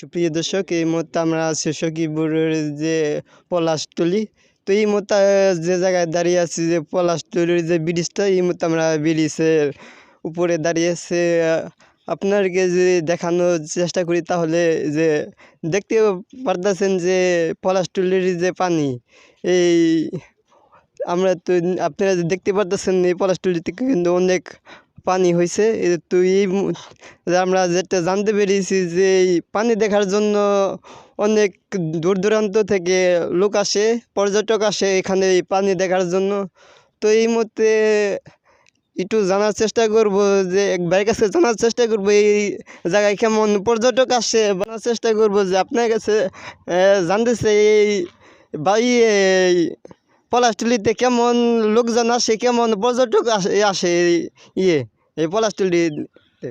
সুপ্রিয় দর্শক, এই মুহূর্তে আমরা আছি সখীপুরের যে পলাশতলী। তো এই মুহূর্তে যে জায়গায় দাঁড়িয়ে আছি, যে পলাশতলীর যে ব্রিজটা, এই মুহূর্তে আমরা ব্রিজের উপরে দাঁড়িয়ে আছে। আপনাদেরকে যদি দেখানোর চেষ্টা করি তাহলে যে দেখতে পারতেছেন যে পলাশতলীর যে পানি, এই আমরা তো আপনারা যে দেখতে পারতেছেন এই পলাশতলী থেকে কিন্তু অনেক পানি হয়েছে। তো আমরা যেটা জানতে পেরেছি যে এই পানি দেখার জন্য অনেক দূর দূরান্ত থেকে লোক আসে, পর্যটক আসে এখানে এই পানি দেখার জন্য। তো এই মুহূর্তে একটু জানার চেষ্টা করব, যে এক ভাইয়ের কাছে জানার চেষ্টা করব এই জায়গায় কেমন পর্যটক আসে, জানার চেষ্টা করব যে আপনার কাছে জানতেছে এই ভাই এই পলাশতলীতে কেমন লোকজন আসে, কেমন পর্যটক আসে এই পলাশতলীতে।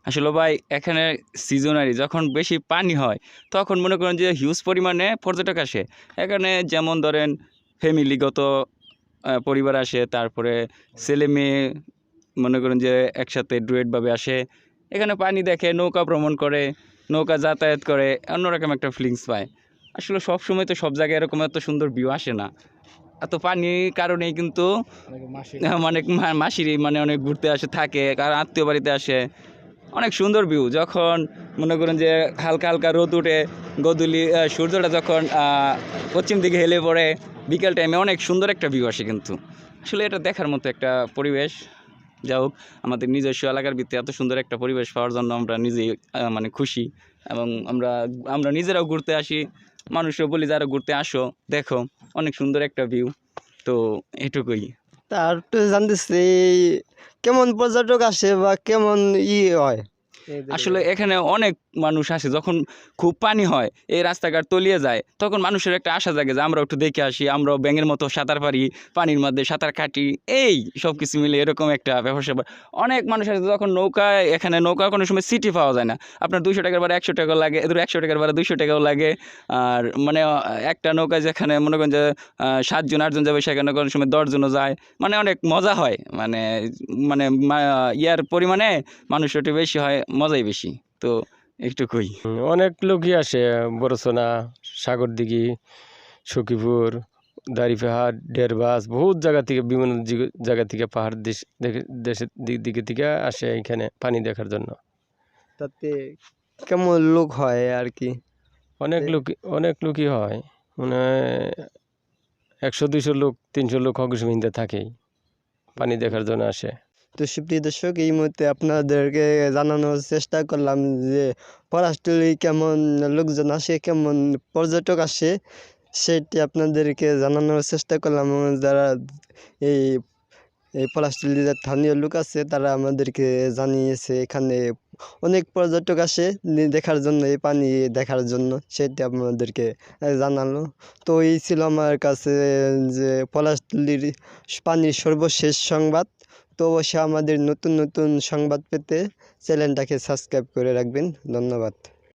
আসলে ভাই এখানে সিজনারি যখন বেশি পানি হয় তখন মনে করেন যে হিউজ পরিমাণে পর্যটক আসে এখানে। যেমন ধরেন ফ্যামিলিগত পরিবার আসে, তারপরে ছেলে মেয়ে মনে করেন যে একসাথে ডুয়েটভাবে আসে, এখানে পানি দেখে, নৌকা ভ্রমণ করে, নৌকা যাতায়াত করে, অন্যরকম একটা ফিলিংস পায়। আসলে সব সময় তো সব জায়গায় এরকম এত সুন্দর ভিউ আসে না। এত পানির কারণেই কিন্তু অনেক মাসির মানে অনেক ঘুরতে আসে থাকে, কারণ আত্মীয় বাড়িতে আসে। অনেক সুন্দর ভিউ যখন মনে করেন যে হালকা হালকা রোদ উঠে, গোধূলি সূর্যটা যখন পশ্চিম দিকে হেলে পড়ে, বিকেল টাইমে অনেক সুন্দর একটা ভিউ আসে। কিন্তু আসলে এটা দেখার মতো একটা পরিবেশ। যা হোক, আমাদের নিজস্ব এলাকার ভিত্তিতে এত সুন্দর একটা পরিবেশ পাওয়ার জন্য আমরা নিজেই মানে খুশি। এবং আমরা নিজেরাও ঘুরতে আসি, মানুষও বলি যারা ঘুরতে আসো, দেখো অনেক সুন্দর একটা ভিউ। তো এটুকুই। তার একটু জানতেছি কেমন পর্যটক আসে বা কেমন হয়। আসলে এখানে অনেক মানুষ আসে যখন খুব পানি হয়, এই রাস্তাঘাট তলিয়ে যায়, তখন মানুষের একটা আশা জাগে যে আমরা একটু দেখে আসি, আমরাও ব্যাঙের মতো সাঁতার পারি, পানির মধ্যে সাঁতার কাটি, এই সব কিছু মিলে এরকম একটা ব্যবসা। অনেক মানুষ আসে যখন নৌকায়, এখানে নৌকা কোনো সময় সিটি পাওয়া যায় না, আপনার 200 টাকার বারে 100 টাকা লাগে, এদের 100 টাকার বারে 200 টাকাও লাগে। আর মানে একটা নৌকায় যেখানে মনে করেন যে 7 জন 8 জন যাবে, সেখানে কোনো সময় 10 জনও যায়, মানে অনেক মজা হয়। মানে মানে ইয়ার পরিমাণে মানুষ একটু বেশি হয়, মজাই বেশি। তো একটুকুই। অনেক লোকই আসে, বরছনা, সাগরদিঘি, সখীপুর, দাড়িপাহাড়, ডেরবাস, বহুত জায়গা থেকে, বিভিন্ন জায়গা থেকে, পাহাড় দেশের দিকে থেকে আসে এখানে পানি দেখার জন্য। তাতে কেমন লোক হয় আর কি? অনেক লোকই হয়, মানে 100-200 লোক, 300 লোক হকিসমিন্দে থাকেই পানি দেখার জন্য আসে। তো সুপ্রিয় দর্শক, এই মুহূর্তে আপনাদেরকে জানানোর চেষ্টা করলাম যে পলাশতলী কেমন লোকজন আসে, কেমন পর্যটক আসে, সেটি আপনাদেরকে জানানোর চেষ্টা করলাম। যারা এই এই পলাশতলীর যে স্থানীয় লোক আছে তারা আমাদেরকে জানিয়েছে এখানে অনেক পর্যটক আসে দেখার জন্য, এই পানি দেখার জন্য, সেটি আপনাদেরকে জানালো। তো এই ছিল আমার কাছে যে পলাশতলীর পানির সর্বশেষ সংবাদ। তো অবশ্যই আমাদের নতুন নতুন সংবাদ পেতে চ্যানেলটাকে সাবস্ক্রাইব করে রাখবেন। ধন্যবাদ।